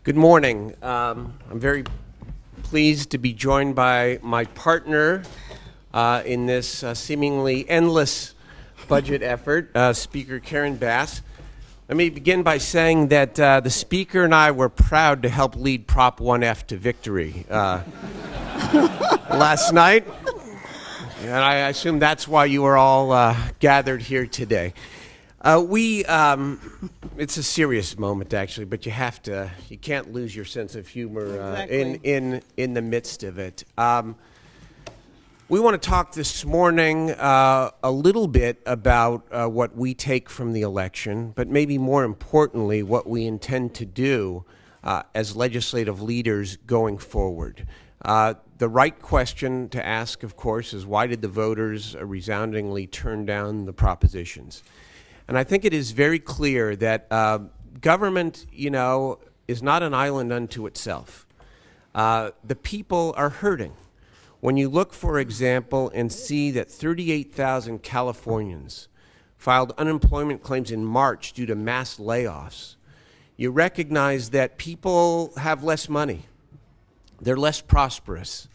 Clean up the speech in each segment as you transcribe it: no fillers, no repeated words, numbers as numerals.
Good morning. I'm very pleased to be joined by my partner in this seemingly endless budget effort, Speaker Karen Bass. Let me begin by saying that the Speaker and I were proud to help lead Prop 1F to victory last night. And I assume that's why you are all gathered here today. It's a serious moment, actually, but you can't lose your sense of humor in the midst of it. We want to talk this morning a little bit about what we take from the election, but maybe more importantly, what we intend to do as legislative leaders going forward. The right question to ask, of course, is why did the voters resoundingly turn down the propositions? And I think it is very clear that government, is not an island unto itself. The people are hurting. When you look, for example, and see that 38,000 Californians filed unemployment claims in March due to mass layoffs, you recognize that people have less money. They're less prosperous.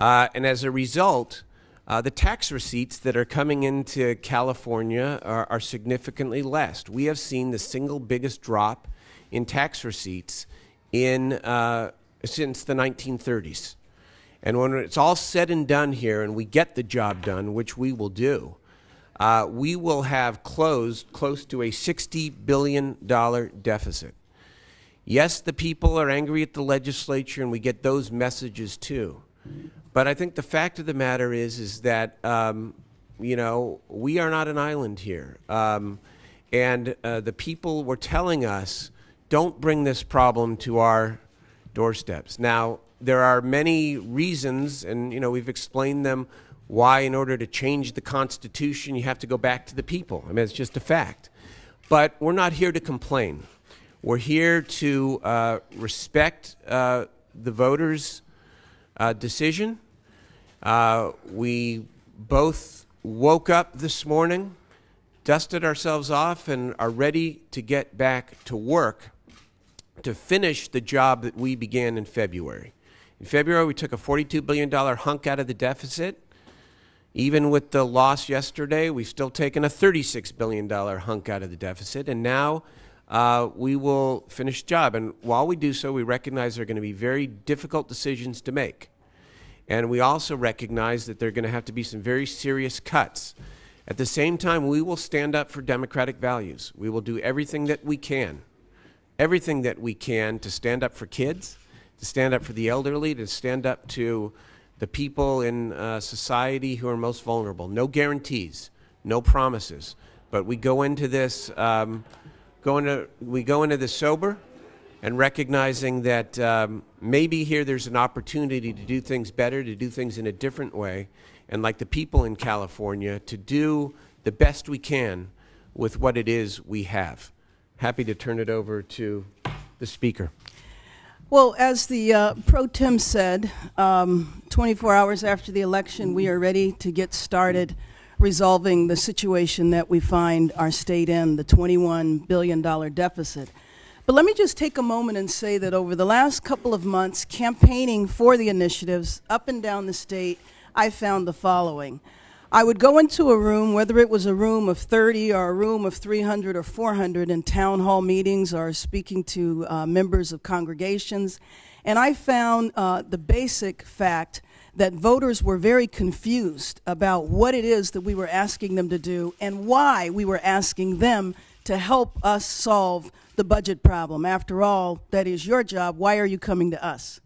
And as a result, the tax receipts that are coming into California are significantly less. We have seen the single biggest drop in tax receipts since the 1930s. And when it's all said and done here and we get the job done, which we will do, we will have closed close to a $60 billion deficit. Yes, the people are angry at the legislature, and we get those messages too. But I think the fact of the matter is that, we are not an island here. And the people were telling us, don't bring this problem to our doorsteps. Now, there are many reasons, and, we've explained them, why in order to change the Constitution, you have to go back to the people. I mean, it's just a fact. But we're not here to complain. We're here to respect the voters' decision. We both woke up this morning, dusted ourselves off, and are ready to get back to work to finish the job that we began in February. In February, we took a $42 billion hunk out of the deficit. Even with the loss yesterday, we've still taken a $36 billion hunk out of the deficit, and now we will finish the job. And while we do so, we recognize there are going to be very difficult decisions to make. And we also recognize that there are going to have to be some very serious cuts. At the same time, we will stand up for democratic values. We will do everything that we can to stand up for kids, to stand up for the elderly, to stand up to the people in society who are most vulnerable. No guarantees, no promises, but we go into this sober and recognizing that maybe here there's an opportunity to do things better, to do things in a different way, and like the people in California, to do the best we can with what it is we have. Happy to turn it over to the Speaker. Well, as the Pro Tem said, 24 hours after the election, we are ready to get started resolving the situation that we find our state in, the $21 billion deficit. But let me just take a moment and say that over the last couple of months, campaigning for the initiatives up and down the state, I found the following. I would go into a room, whether it was a room of 30 or a room of 300 or 400 in town hall meetings or speaking to members of congregations, and I found the basic fact that voters were very confused about what it is that we were asking them to do and why we were asking them to help us solve the budget problem. After all, that is your job. Why are you coming to us?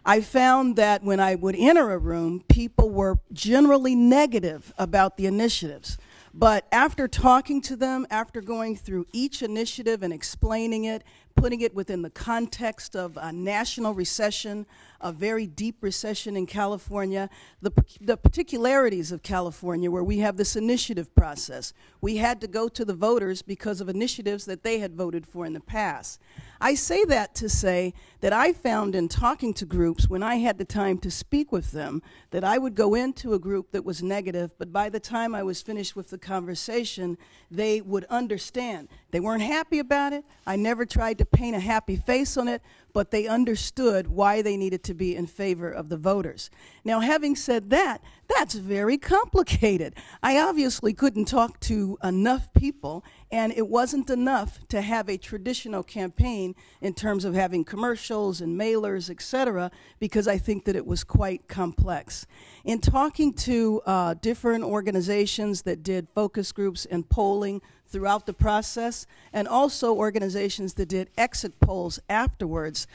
I found that when I would enter a room, people were generally negative about the initiatives. But after talking to them, after going through each initiative and explaining it, putting it within the context of a national recession, a very deep recession in California, the particularities of California where we have this initiative process. We had to go to the voters because of initiatives that they had voted for in the past. I say that to say that I found in talking to groups when I had the time to speak with them that I would go into a group that was negative, but by the time I was finished with the conversation, they would understand. They weren't happy about it. I never tried to paint a happy face on it, but they understood why they needed to be in favor of the voters. Now, having said that, that's very complicated. I obviously couldn't talk to enough people, and it wasn't enough to have a traditional campaign in terms of having commercials and mailers, etc., because I think that it was quite complex. In talking to different organizations that did focus groups and polling throughout the process, and also organizations that did exit polls afterwards,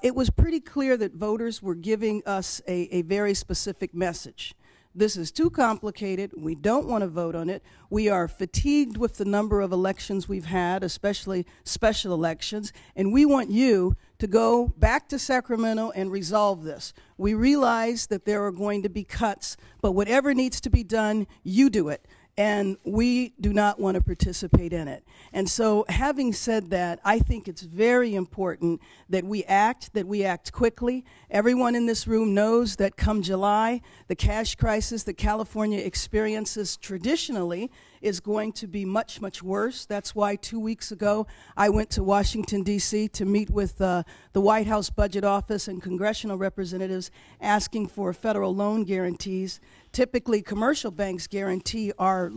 it was pretty clear that voters were giving us a very specific message. This is too complicated. We don't want to vote on it. We are fatigued with the number of elections we've had, especially special elections, and we want you to go back to Sacramento and resolve this. We realize that there are going to be cuts, but whatever needs to be done, you do it. And we do not want to participate in it. And so, having said that, I think it's very important that we act quickly. Everyone in this room knows that come July, the cash crisis that California experiences traditionally is going to be much, much worse. That's why 2 weeks ago I went to Washington, D.C. to meet with the White House Budget Office and congressional representatives asking for federal loan guarantees. Typically, commercial banks guarantee our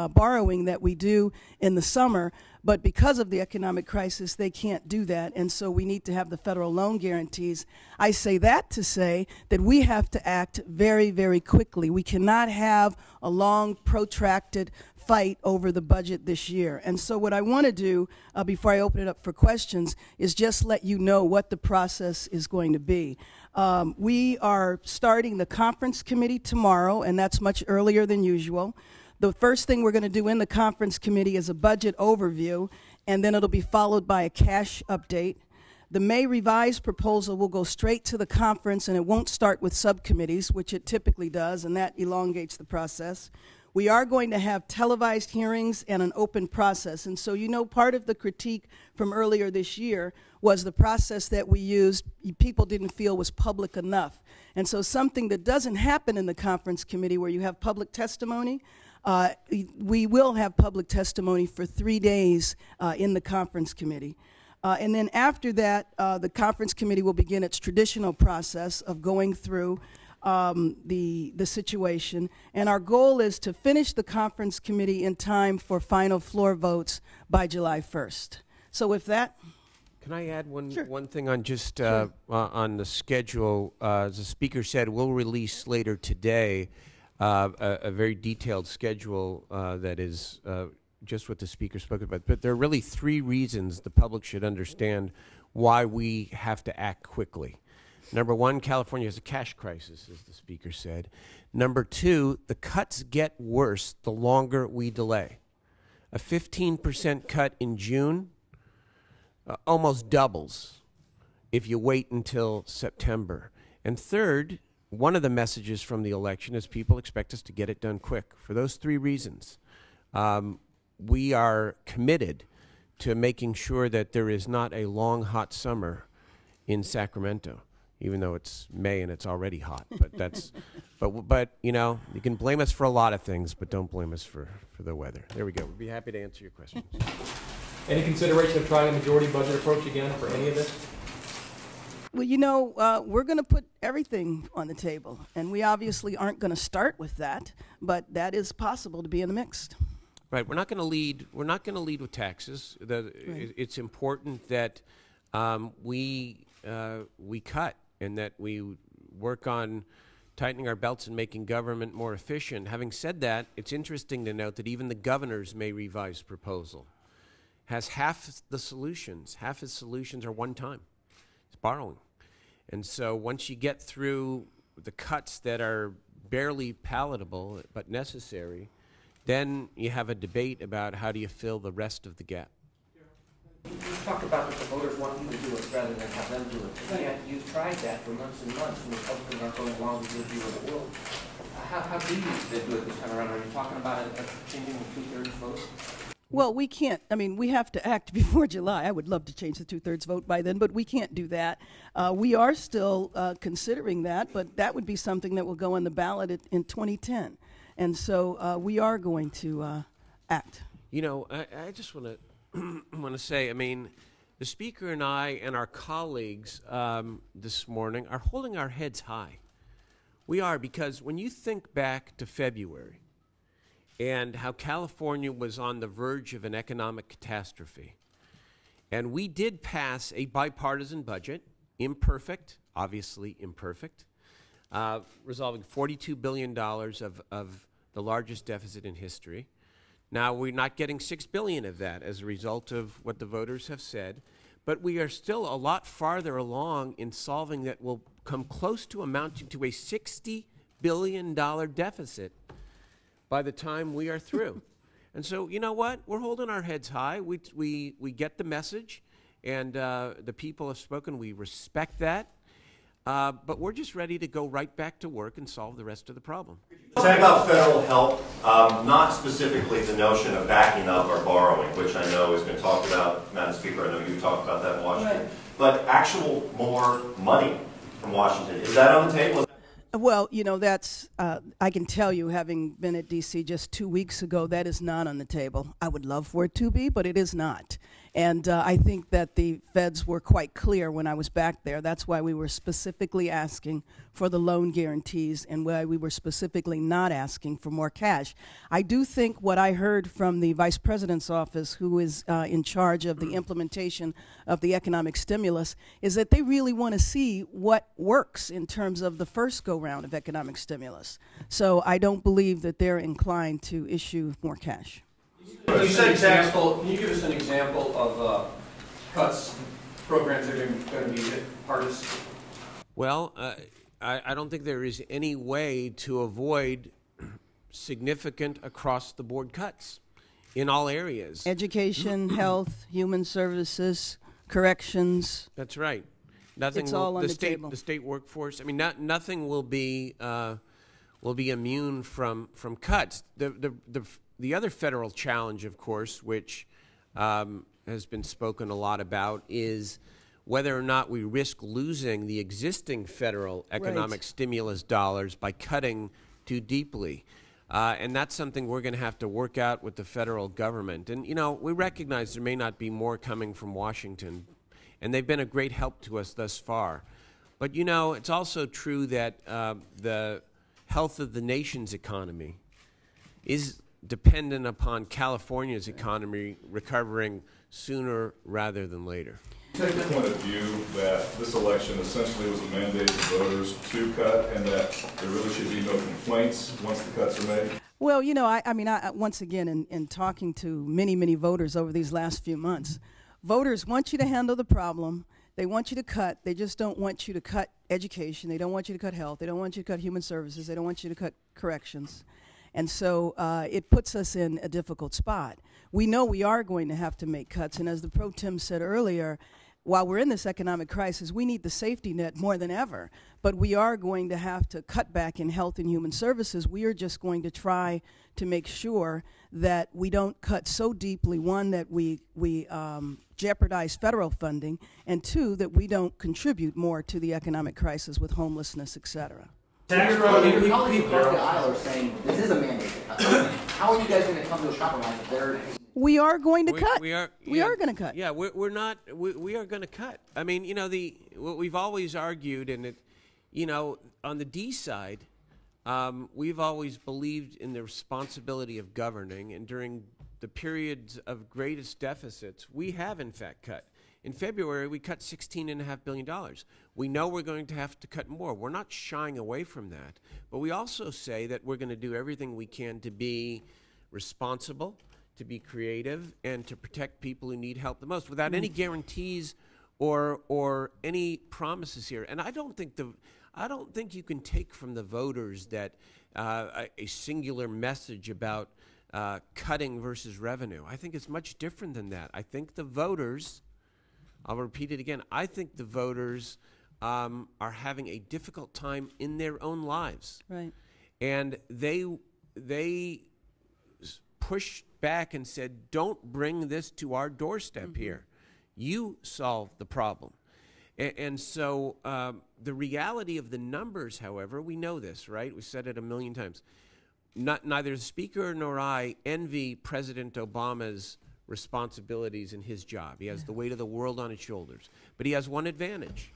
borrowing that we do in the summer, but because of the economic crisis, they can't do that, and so we need to have the federal loan guarantees. I say that to say that we have to act very, very quickly. We cannot have a long, protracted fight over the budget this year. And so what I want to do, before I open it up for questions, is just let you know what the process is going to be. We are starting the conference committee tomorrow, and that's much earlier than usual. The first thing we're going to do in the conference committee is a budget overview, and then it'll be followed by a cash update. The May revised proposal will go straight to the conference, and it won't start with subcommittees, which it typically does, and that elongates the process. We are going to have televised hearings and an open process. And so, you know, part of the critique from earlier this year was the process that we used, people didn't feel was public enough. And so something that doesn't happen in the conference committee where you have public testimony, we will have public testimony for 3 days in the conference committee. And then after that, the conference committee will begin its traditional process of going through the situation, and our goal is to finish the conference committee in time for final floor votes by July 1st. So with that, can I add one Sure. one thing on just Sure. on the schedule? As the speaker said, we'll release later today a very detailed schedule that is just what the speaker spoke about. But there are really 3 reasons the public should understand why we have to act quickly. Number 1, California has a cash crisis, as the speaker said. Number 2, the cuts get worse the longer we delay. A 15% cut in June almost doubles if you wait until September. And third, one of the messages from the election is people expect us to get it done quick. For those 3 reasons, we are committed to making sure that there is not a long, hot summer in Sacramento. Even though it's May and it's already hot, but that's, but you know, you can blame us for a lot of things, but don't blame us for the weather. There we go. We'd be happy to answer your questions. Any consideration of trying a majority budget approach again for any of this? well, you know, we're going to put everything on the table, and we obviously aren't going to start with that, but that is possible to be in the mix. Right. We're not going to lead. We're not going to lead with taxes. It's important that we cut and that we work on tightening our belts and making government more efficient. Having said that, it's interesting to note that even the governor's May revised proposal has half the solutions. Half his solutions are one time. It's borrowing. And so once you get through the cuts that are barely palatable but necessary, then you have a debate about how do you fill the rest of the gap. You talk about that the voters want you to do it rather than have them do it. And yet you've tried that for months and months, and the Republicans aren't going along with your view of the world. How do you do it this time around? Are you talking about changing the 2/3 vote? Well, we can't. I mean, we have to act before July. I would love to change the 2/3 vote by then, but we can't do that. We are still considering that, but that would be something that will go on the ballot in 2010. And so we are going to act. You know, I just want to want to say, I mean, the Speaker and I and our colleagues this morning are holding our heads high. We are, because when you think back to February and how California was on the verge of an economic catastrophe, and we did pass a bipartisan budget, imperfect, obviously imperfect, resolving $42 billion of the largest deficit in history. Now, we're not getting $6 billion of that as a result of what the voters have said, but we are still a lot farther along in solving that will come close to amounting to a $60 billion deficit by the time we are through. And so, you know what? We're holding our heads high. We get the message, and the people have spoken. We respect that. But we're just ready to go right back to work and solve the rest of the problem. Say about federal help, not specifically the notion of backing up or borrowing, which I know has been talked about, Madam Speaker, I know you talked about that in Washington, Right. but actual more money from Washington, is that on the table? Well, you know, that's, I can tell you, having been at D.C. just 2 weeks ago, that is not on the table. I would love for it to be, but it is not. And I think that the feds were quite clear when I was back there. That's why we were specifically asking for the loan guarantees and why we were specifically not asking for more cash. I do think what I heard from the Vice President's office, who is in charge of the implementation of the economic stimulus, is that they really want to see what works in terms of the first go-round of economic stimulus. So I don't believe that they're inclined to issue more cash. Can you give us an example of cuts, programs that are going to be hit hardest? Well, I don't think there is any way to avoid significant across-the-board cuts in all areas. Education, health, human services, corrections. That's right. Nothing. It's all on the table. The state workforce. I mean, nothing will be immune from cuts. The other federal challenge, of course, which has been spoken a lot about, is whether or not we risk losing the existing federal economic stimulus dollars by cutting too deeply. And that's something we're going to have to work out with the federal government. And, you know, we recognize there may not be more coming from Washington, and they've been a great help to us thus far. But, you know, it's also true that the health of the nation's economy is dependent upon California's economy recovering sooner rather than later. Take the point of view that this election essentially was a mandate to voters to cut, and that there really should be no complaints once the cuts are made? Well, you know, I mean, once again, in talking to many, many voters over these last few months, voters want you to handle the problem. They want you to cut. They just don't want you to cut education. They don't want you to cut health. They don't want you to cut human services. They don't want you to cut corrections. And so it puts us in a difficult spot. We know we are going to have to make cuts. And as the Pro Tem said earlier, while we're in this economic crisis, we need the safety net more than ever. But we are going to have to cut back in health and human services. We are just going to try to make sure that we don't cut so deeply, one, that we jeopardize federal funding, and two, that we don't contribute more to the economic crisis with homelessness, et cetera. Your colleagues across the aisle are saying this is a mandate to cut. How are you guys going to come to a compromise if they're... We are going to cut. We are going to cut. Yeah, we are going to cut. I mean, you know, what we've always argued, and it, you know, on the D side, we've always believed in the responsibility of governing, and during the periods of greatest deficits, we have in fact cut. In February, we cut $16.5 billion. We know we're going to have to cut more. We're not shying away from that. But we also say that we're going to do everything we can to be responsible, to be creative, and to protect people who need help the most without any guarantees or any promises here. And I don't think you can take from the voters that a singular message about cutting versus revenue. I think it's much different than that. I think the voters, I'll repeat it again, I think the voters are having a difficult time in their own lives. Right. And they pushed back and said, don't bring this to our doorstep here. You solve the problem. And so the reality of the numbers, however, we know this, right? We've said it a million times. Neither the Speaker nor I envy President Obama's responsibilities in his job. He has the weight of the world on his shoulders. But he has one advantage.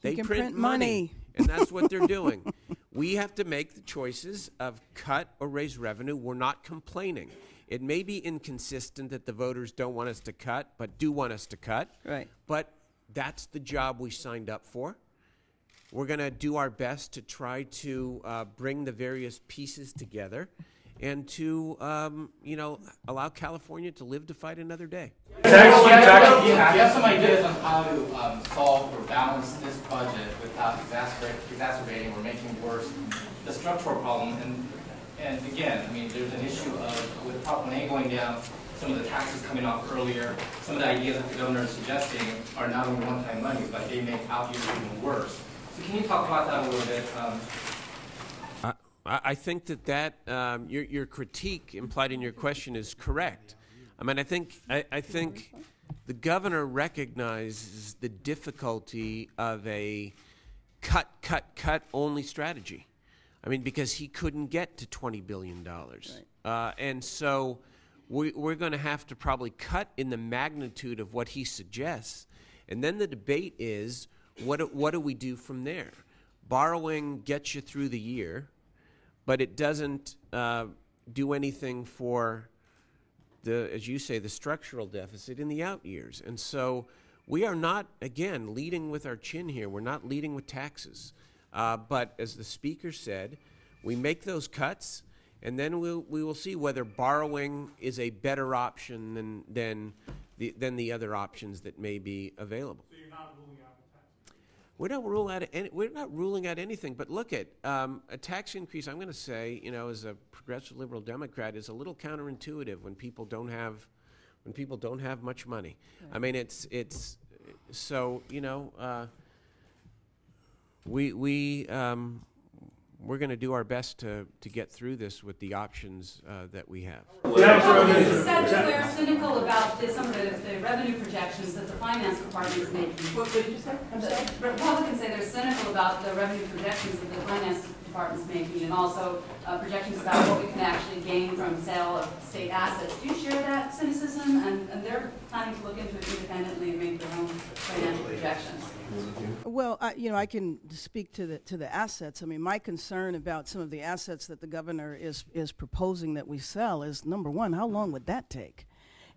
They can print print money, money. and that's what they're doing. We have to make the choices of cut or raise revenue. We're not complaining. It may be inconsistent that the voters don't want us to cut, but do want us to cut. Right. But that's the job we signed up for. We're going to do our best to try to bring the various pieces together and to, allow California to live to fight another day. Do you have some ideas on how to solve or balance this budget without exacerbating or making worse the structural problem? And again, I mean, there's an issue of, with Prop 1A going down, some of the taxes coming off earlier, some of the ideas that the governor is suggesting are not only one-time money, but they make out years even worse. So can you talk about that a little bit? I think that your critique implied in your question is correct. I mean, I think the governor recognizes the difficulty of a cut only strategy. I mean, because he couldn't get to $20 billion. Right. And so we're going to have to probably cut in the magnitude of what he suggests. And then the debate is, what do we do from there? Borrowing gets you through the year, but it doesn't do anything for as you say, the structural deficit in the out years. And so we are not, again, leading with our chin here. We're not leading with taxes. But as the speaker said, we make those cuts, and then we will see whether borrowing is a better option than the other options that may be available. So you're not ruling out the tax? We're not ruling out anything. But look at a tax increase. I'm going to say, as a progressive liberal Democrat, is a little counterintuitive when people don't have much money. Right. I mean, it's so we're going to do our best to get through this with the options that we have. Republicans said that they're cynical about some of the revenue projections that the finance department is making. What did you say? I'm sorry? Republicans say they're cynical about the revenue projections that the finance department's making, and also projections about what we can actually gain from sale of state assets. Do you share that cynicism? And they're planning to look into it independently and make their own financial projections. Well, I can speak to the assets. I mean, my concern about some of the assets that the governor is proposing that we sell is, number one, how long would that take?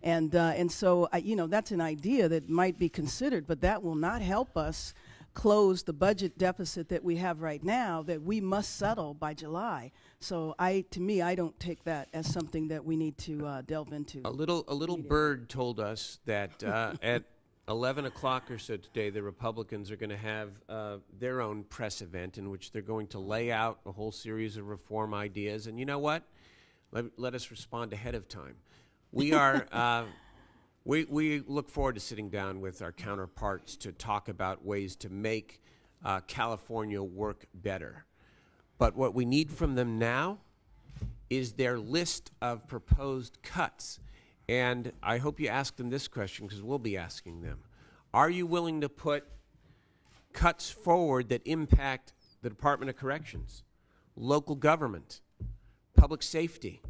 And so that's an idea that might be considered, but that will not help us close the budget deficit that we have right now that we must settle by July. So to me, I don't take that as something that we need to delve into. A little bird told us that at 11 o'clock or so today, the Republicans are going to have their own press event in which they're going to lay out a whole series of reform ideas. And you know what? Let us respond ahead of time. We are we look forward to sitting down with our counterparts to talk about ways to make California work better. But what we need from them now is their list of proposed cuts. And I hope you ask them this question, because we'll be asking them. Are you willing to put cuts forward that impact the Department of Corrections, local government, public safety,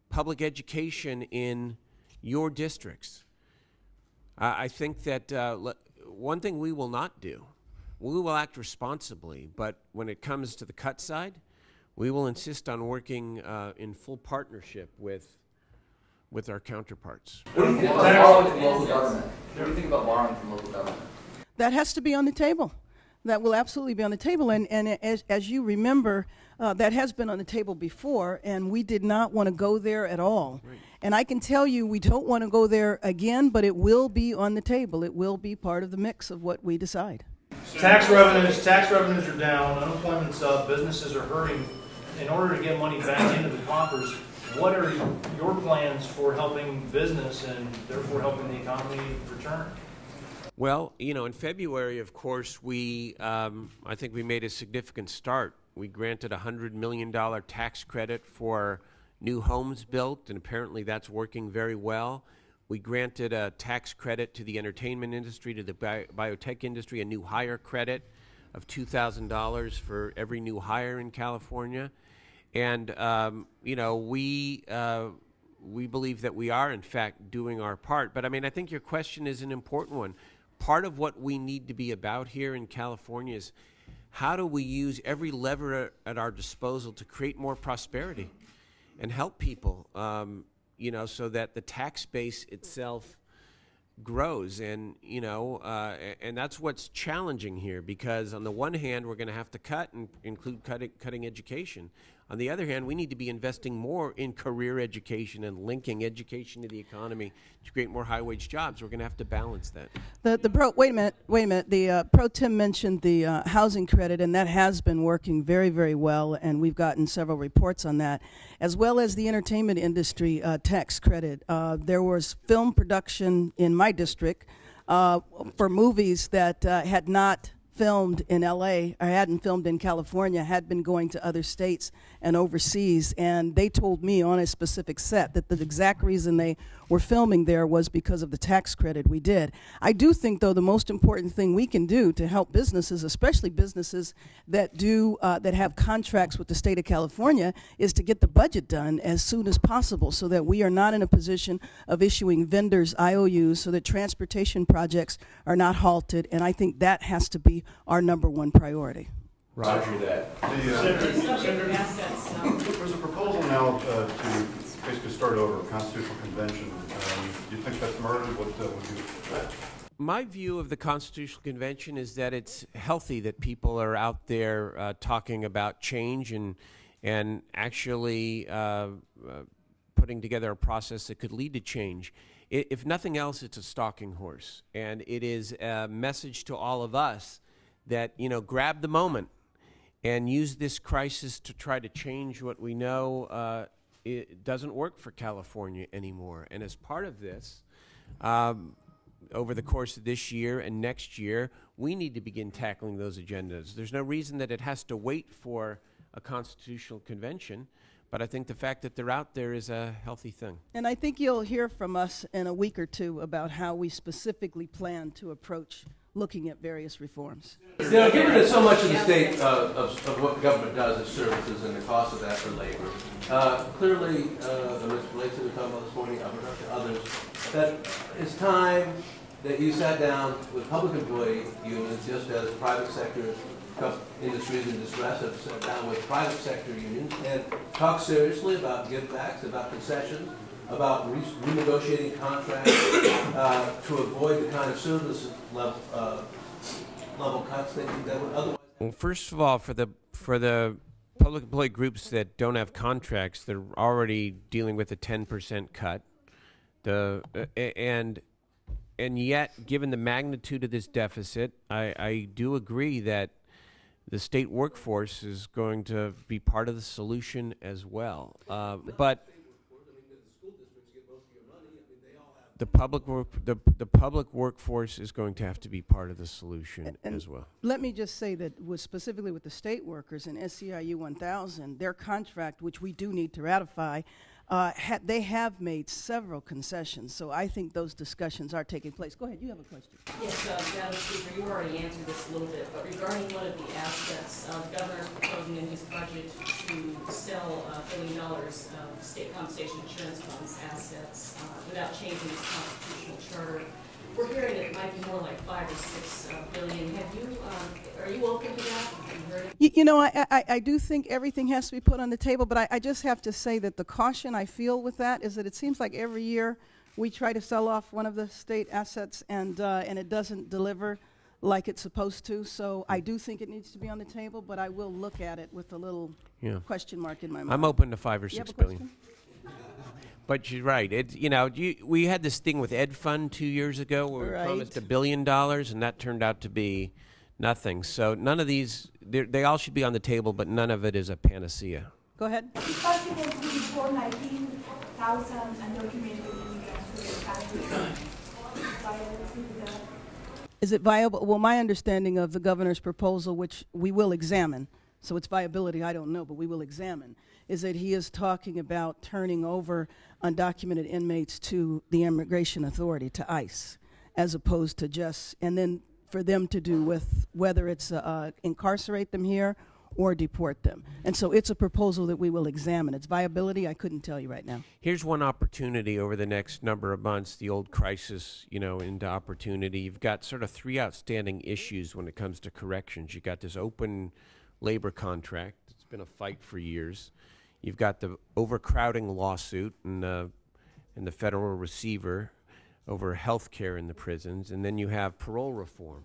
public education in your districts? I think that one thing we will not do, we will act responsibly, but when it comes to the cut side, we will insist on working in full partnership with our counterparts. What do you think about borrowing from local government? What do you think about borrowing from local government? That has to be on the table. That will absolutely be on the table. And as you remember, that has been on the table before, and we did not want to go there at all. Right. And I can tell you we don't want to go there again, but it will be on the table. It will be part of the mix of what we decide. Tax revenues are down, unemployment's up, businesses are hurting. In order to get money back into the coffers, what are your plans for helping business and therefore helping the economy return? Well, in February, of course, I think we made a significant start. We granted a $100 million tax credit for new homes built, and apparently that's working very well. We granted a tax credit to the entertainment industry, to the biotech industry, a new hire credit of $2,000 for every new hire in California. And, we believe that we are, in fact, doing our part. But I mean, I think your question is an important one. Part of what we need to be about here in California is how do we use every lever at our disposal to create more prosperity and help people, so that the tax base itself grows. And, and that's what's challenging here, because on the one hand, we're going to have to cut and include cutting education. On the other hand, we need to be investing more in career education and linking education to the economy to create more high-wage jobs. We're going to have to balance that. Wait a minute. The Pro Tem mentioned the housing credit, and that has been working very, very well, and we've gotten several reports on that, as well as the entertainment industry tax credit. There was film production in my district for movies that had not filmed in L.A. or hadn't filmed in California, had been going to other states and overseas, and they told me on a specific set that the exact reason they were filming there was because of the tax credit we did. I do think, though, the most important thing we can do to help businesses, especially businesses that have contracts with the state of California, is to get the budget done as soon as possible so that we are not in a position of issuing vendors IOUs so that transportation projects are not halted, and I think that has to be our number one priority. Roger that. There's a proposal now to basically start over a constitutional convention. Do you think that's murdered? What would you? My view of the Constitutional Convention is that it's healthy that people are out there talking about change and actually putting together a process that could lead to change. If nothing else, it's a stalking horse, and it is a message to all of us that, grab the moment and use this crisis to try to change what we know it doesn't work for California anymore. And as part of this, over the course of this year and next year, we need to begin tackling those agendas. There's no reason that it has to wait for a constitutional convention, but I think the fact that they're out there is a healthy thing. And I think you'll hear from us in a week or two about how we specifically plan to approach looking at various reforms. Given that so much of the state of what government does is services and the cost of that for labor, clearly, Mr. Latham was talking about this morning, I've heard to others, that it's time that you sat down with public employee unions, just as private sector industries in distress have sat down with private sector unions and talk seriously about givebacks, about concessions, about renegotiating contracts to avoid the kind of service level cuts that would otherwise. Well, first of all, for the public employee groups that don't have contracts, they're already dealing with a 10% cut. And yet, given the magnitude of this deficit, I do agree that the state workforce is going to be part of the solution as well. But the public workforce is going to have to be part of the solution as well. Let me just say that specifically with the state workers in SEIU 1000, their contract, which we do need to ratify, they have made several concessions. So I think those discussions are taking place. Go ahead, you have a question. Yes, Madam Speaker, you already answered this a little bit, but regarding one of the assets, the governor's proposing in his budget to sell $1 billion of state compensation insurance funds assets without changing its constitutional charter. We're hearing that it might be more like 5 or 6 billion. Are you open to that? Have you heard it? I do think everything has to be put on the table, but I just have to say that the caution I feel with that is that it seems like every year we try to sell off one of the state assets and it doesn't deliver like it's supposed to. So I do think it needs to be on the table, but I will look at it with a little question mark in my mind. I'm open to 5 or 6 billion. Question? But you're right. We had this thing with Ed Fund 2 years ago where we promised $1 billion, and that turned out to be nothing. So none of these, they all should be on the table, but none of it is a panacea. Go ahead. Is it possible to report 19,000 undocumented immigrants to the country? Is it viable? Well, my understanding of the governor's proposal, which we will examine, so its viability I don't know, but we will examine, is that he is talking about turning over undocumented inmates to the Immigration Authority, to ICE, as opposed to just, and then for them to do with whether it's incarcerate them here or deport them. And so it's a proposal that we will examine. Its viability, I couldn't tell you right now. Here's one opportunity over the next number of months, the old crisis, into opportunity. You've got sort of three outstanding issues when it comes to corrections. You've got this open labor contract. It's been a fight for years. You've got the overcrowding lawsuit and the federal receiver over health care in the prisons. And then you have parole reform.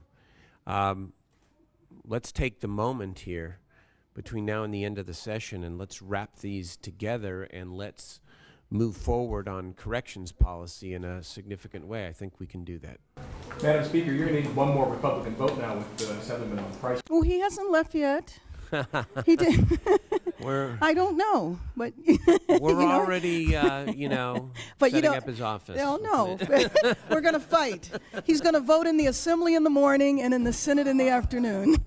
Let's take the moment here between now and the end of the session, and let's wrap these together, and let's move forward on corrections policy in a significant way. I think we can do that. Madam Speaker, you're going to need one more Republican vote now with Assemblyman Price. Oh, he hasn't left yet. He did. I don't know, but we're already, but setting up his office. No, we're going to fight. He's going to vote in the Assembly in the morning and in the Senate in the afternoon.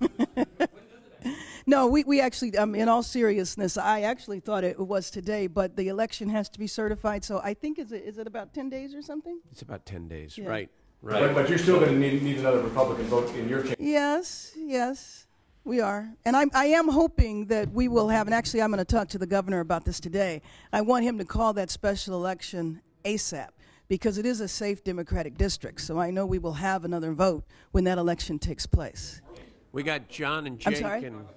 No, we actually, in all seriousness, I actually thought it was today, but the election has to be certified. So I think is it about 10 days or something? It's about 10 days, yeah. Right. But you're still going to need another Republican vote in your chamber. Yes. We are. And I am hoping that we will have, and actually I'm going to talk to the governor about this today. I want him to call that special election ASAP because it is a safe Democratic district. So I know we will have another vote when that election takes place. We got John and Jake. I'm sorry? And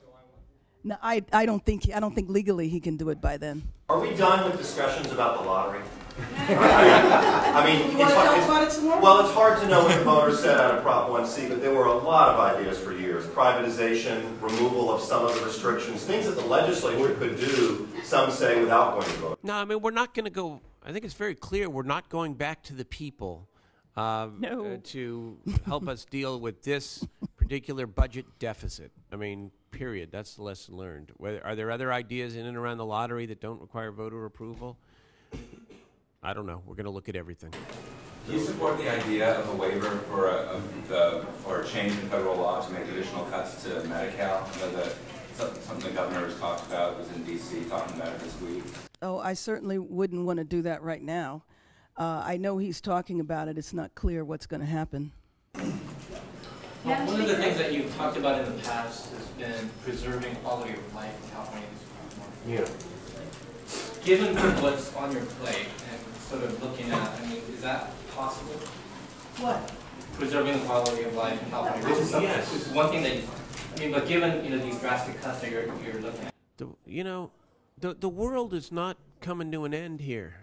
no, I don't think legally he can do it by then. Are we done with discussions about the lottery? I mean, you want to talk about it some more? Well, it's hard to know what the voters said out of Prop 1C, but there were a lot of ideas for years. Privatization, removal of some of the restrictions, things that the legislature could do, some say, without going to vote. No, I mean, we're not going to go, I think it's very clear, we're not going back to the people to help us deal with this particular budget deficit. I mean, period. That's the lesson learned. Are there other ideas in and around the lottery that don't require voter approval? I don't know. We're going to look at everything. Do you support the idea of a waiver for a change in federal law to make additional cuts to Medi-Cal? I know that something the governor has talked about, was in D.C. talking about it this week. Oh, I certainly wouldn't want to do that right now. I know he's talking about it. It's not clear what's going to happen. Well, one of the things that you've talked about in the past has been preserving quality of life in California. Yeah. Given what's on your plate and sort of looking at, I mean, is that possible? What? Preserving the quality of life in California. This is something, Yes. this is one thing that, but given, these drastic cuts that you're looking at. The world is not coming to an end here.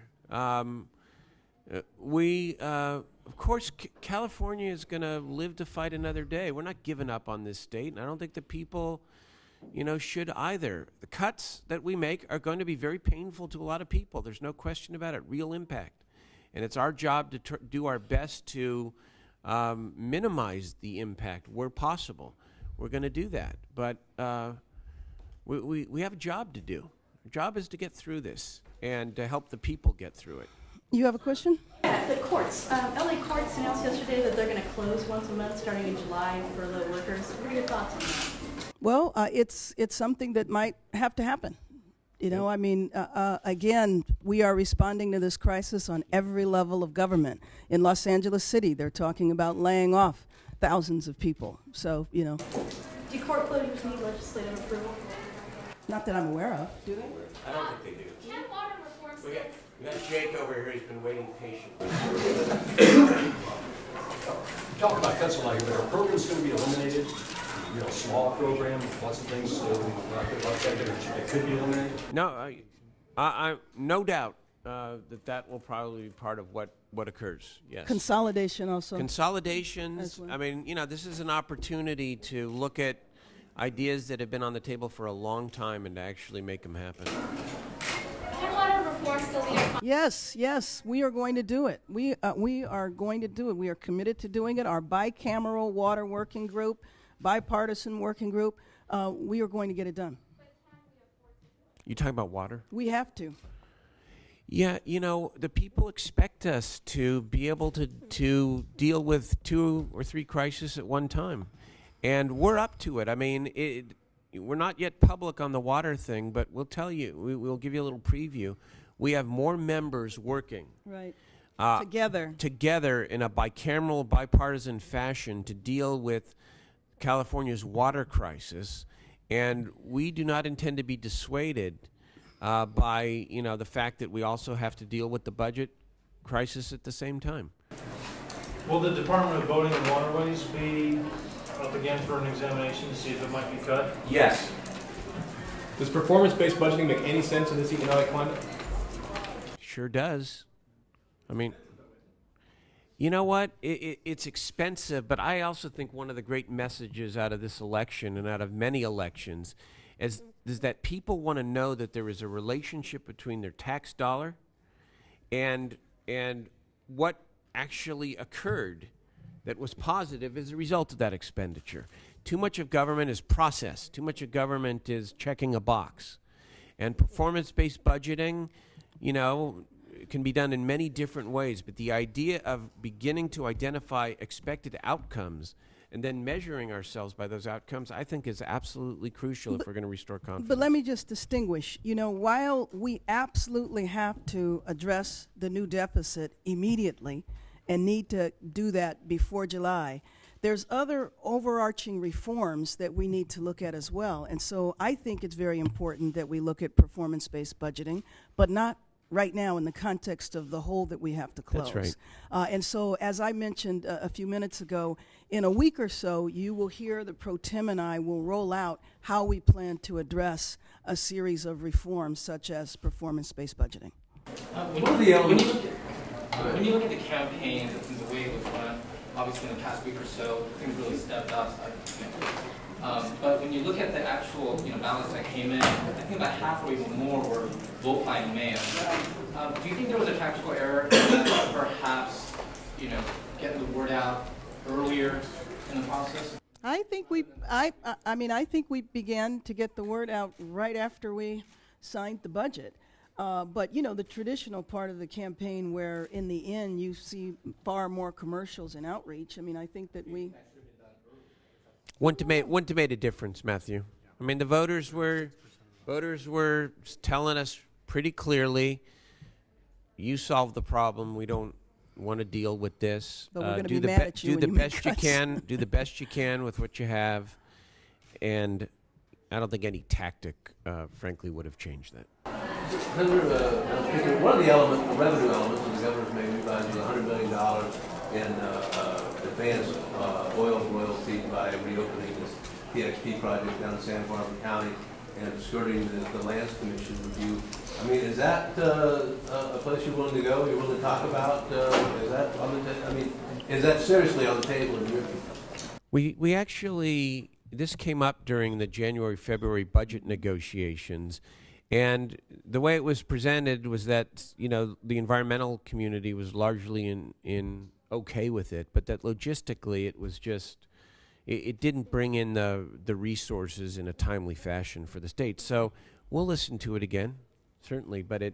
Of course, California is going to live to fight another day. We're not giving up on this state, and I don't think the people, should either. The cuts that we make are going to be very painful to a lot of people. There's no question about it, real impact. And it's our job to do our best to minimize the impact where possible. We're going to do that. But we have a job to do. Our job is to get through this and to help the people get through it. You have a question? Yeah, the courts. LA courts announced yesterday that they're going to close once a month starting in July for the workers. What are your thoughts on that? Well, it's something that might have to happen. I mean, again, we are responding to this crisis on every level of government. In Los Angeles City, they're talking about laying off thousands of people. So, Do court closures need legislative approval? Not that I'm aware of. Do they? I don't think they do. Can water reform We got Jake over here. He's been waiting patiently. Talk about cuts a lot here, but are programs going to be eliminated? Small program, lots of things that could be eliminated? No, I no doubt that will probably be part of what occurs. Yes. Consolidation also. Consolidations. Well. I mean, this is an opportunity to look at ideas that have been on the table for a long time and to actually make them happen. Can water reform still be a Yes, we are going to do it. We are going to do it. We are committed to doing it. Our bicameral water working group, bipartisan working group, we are going to get it done. You talking about water? We have to. Yeah, the people expect us to be able to deal with 2 or 3 crises at one time. And we're up to it. I mean, we're not yet public on the water thing, but we'll tell you, we'll give you a little preview. We have more members working. Right. Together in a bicameral, bipartisan fashion to deal with California's water crisis. And we do not intend to be dissuaded by the fact that we also have to deal with the budget crisis at the same time. Will the Department of Boating and Waterways be up again for an examination to see if it might be cut? Yes. Does performance-based budgeting make any sense in this economic climate? Sure does. I mean, you know what? It's expensive, but I also think one of the great messages out of this election and out of many elections is that people want to know that there is a relationship between their tax dollar and what actually occurred that was positive as a result of that expenditure. Too much of government is process. Too much of government is checking a box. And performance-based budgeting, can be done in many different ways, but the idea of beginning to identify expected outcomes and then measuring ourselves by those outcomes, I think is absolutely crucial if we're going to restore confidence. But let me just distinguish, while we absolutely have to address the new deficit immediately and need to do that before July, there's other overarching reforms that we need to look at as well. And so I think it's very important that we look at performance-based budgeting, but not right now in the context of the hole that we have to close. That's right. And so, as I mentioned a few minutes ago, in a week or so, you will hear the Pro Tem and I will roll out how we plan to address a series of reforms such as performance-based budgeting. When you look at the campaign and the way it was run, obviously in the past week or so, things really stepped up. But when you look at the actual ballots that came in, I think about half or even more were vote by mail. Do you think there was a tactical error that perhaps getting the word out earlier in the process? I think I think we began to get the word out right after we signed the budget. But the traditional part of the campaign, where in the end you see far more commercials and outreach. I think that we wouldn't have made a difference, Matthew. I mean, the voters were telling us pretty clearly, you solve the problem. We don't want to deal with this. But we're going to be mad at you. Do the best you can. Do the best you can with what you have, and I don't think any tactic, frankly, would have changed that. One of the revenue elements of the governor's making revised was $100 million in advanced oil royalty by reopening this PXP project down in Santa Barbara County and skirting the Lands Commission review. Is that a place you're willing to go? You're willing to talk about? Is that on the is that seriously on the table in your view? We actually, this came up during the January-February budget negotiations. And the way it was presented was that, the environmental community was largely in okay with it, but that logistically it was just, it didn't bring in the resources in a timely fashion for the state. So we'll listen to it again, certainly. But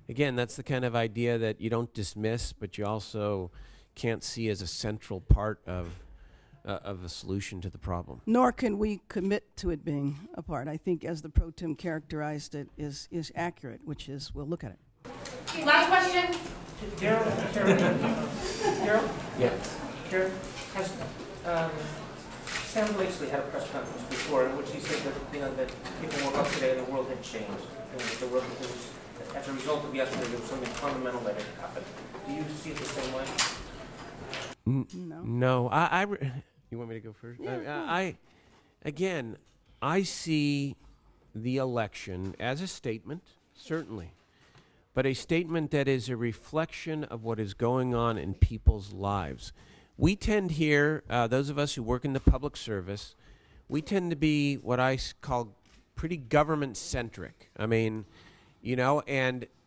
again, that's the kind of idea that you don't dismiss, but you also can't see as a central part of a solution to the problem. Nor can we commit to it being a part. I think, as the Pro Tem characterized it, is accurate, which is, we'll look at it. Last question. Daryl? Yeah. Daryl, has Sam Blakeslee had a press conference before in which he said that, that people woke up today and the world had changed. And that the world was, as a result of yesterday, there was something fundamental that had happened. Do you see it the same way? No. You want me to go first? Yeah, I see the election as a statement, certainly, but a statement that is a reflection of what is going on in people's lives. We tend here, those of us who work in the public service, we tend to be what I call pretty government-centric. And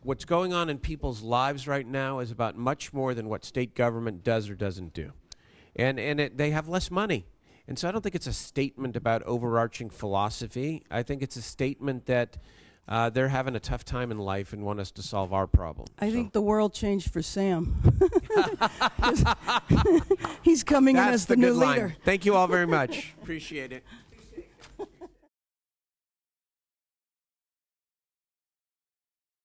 what's going on in people's lives right now is about much more than what state government does or doesn't do. They have less money. And so I don't think it's a statement about overarching philosophy. I think it's a statement that they're having a tough time in life and want us to solve our problem. I think the world changed for Sam. He's coming in as the new leader. Thank you all very much. Appreciate it.